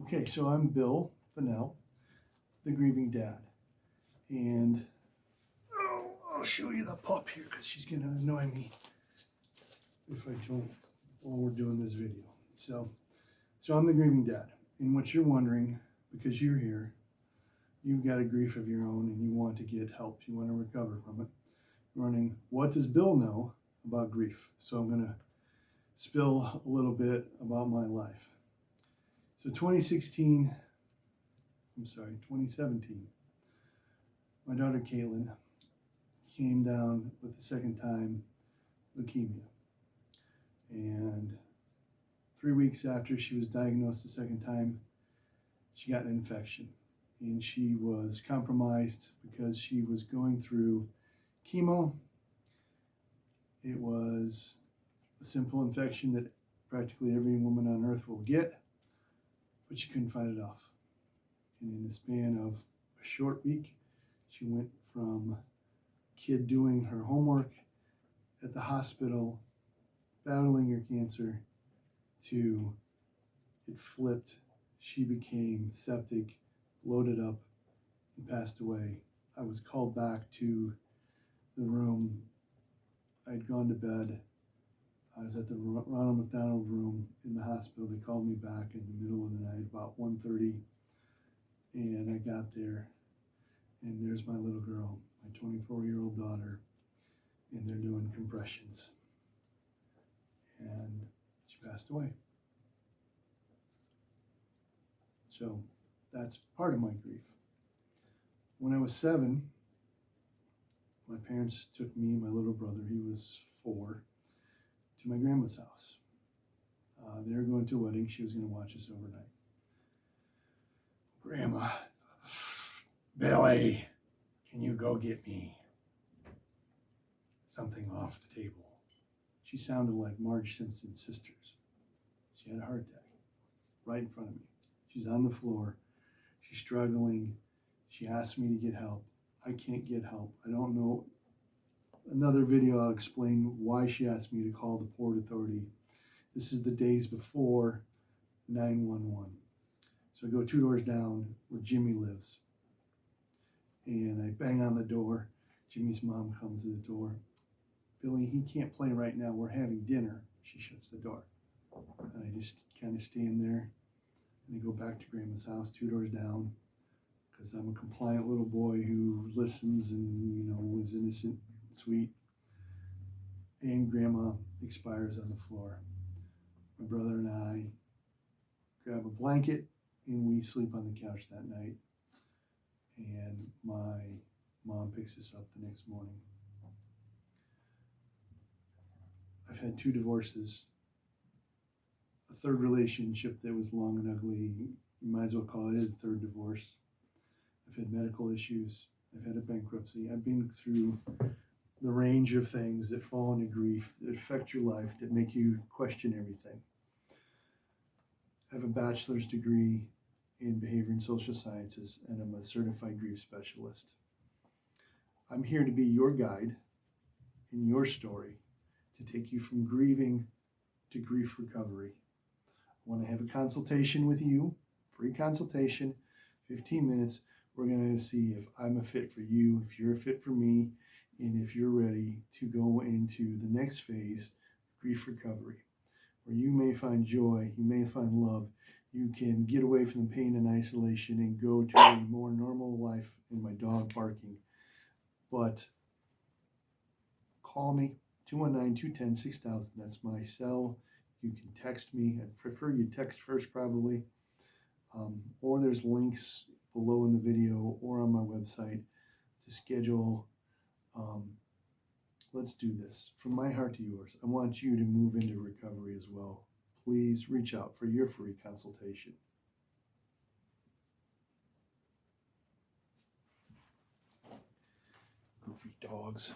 Okay, so I'm Bill Fennell, the grieving dad, and I'll show you the pup here because she's gonna annoy me if I don't while we're doing this video. So I'm the grieving dad, and what you're wondering, because you're here, you've got a grief of your own and you want to get help, you want to recover from it. You're wondering, what does Bill know about grief? So I'm gonna spill a little bit about my life. So 2017, my daughter Caitlin came down with the second time leukemia. And 3 weeks after she was diagnosed the second time, she got an infection. And she was compromised because she was going through chemo. It was a simple infection that practically every woman on earth will get, but she couldn't fight it off. And in the span of a short week, she went from kid doing her homework at the hospital, battling her cancer, to it flipped. She became septic, loaded up, and passed away. I was called back to the room. I'd gone to bed. I was at the Ronald McDonald room in the hospital. They called me back in the middle of the night, about 1:30, and I got there, and there's my little girl, my 24-year-old daughter, and they're doing compressions, and she passed away. So that's part of my grief. When I was 7, my parents took me and my little brother, he was 4, to my grandma's house. They were going to a wedding. She was going to watch us overnight. Grandma, Billy, can you go get me something off the table? She sounded like Marge Simpson's sisters. She had a heart attack right in front of me. She's on the floor. She's struggling. She asked me to get help. I can't get help. I don't know. Another video, I'll explain why she asked me to call the Port Authority. This is the days before 911. So I go 2 doors down where Jimmy lives. And I bang on the door. Jimmy's mom comes to the door. Billy, he can't play right now. We're having dinner. She shuts the door. And I just kind of stand there. And I go back to Grandma's house, 2 doors down, because I'm a compliant little boy who listens and, is innocent and sweet. And Grandma expires on the floor. My brother and I grab a blanket and we sleep on the couch that night. And my mom picks us up the next morning. I've had 2 divorces, a third relationship that was long and ugly. You might as well call it a third divorce. I've had medical issues. I've had a bankruptcy. I've been through the range of things that fall into grief, that affect your life, that make you question everything. I have a bachelor's degree in behavior and social sciences, and I'm a certified grief specialist. I'm here to be your guide in your story, to take you from grieving to grief recovery. I want to have a consultation with you, free consultation, 15 minutes. We're going to see if I'm a fit for you, if you're a fit for me, and if you're ready to go into the next phase, grief recovery, where you may find joy, you may find love, you can get away from the pain and isolation and go to a more normal life. And my dog barking. But call me, 219-210-6000. That's my cell. You can text me. I'd prefer you text first, probably. Or there's links below in the video or on my website to schedule. Let's do this. From my heart to yours, I want you to move into recovery as well. Please reach out for your free consultation. Goofy dogs.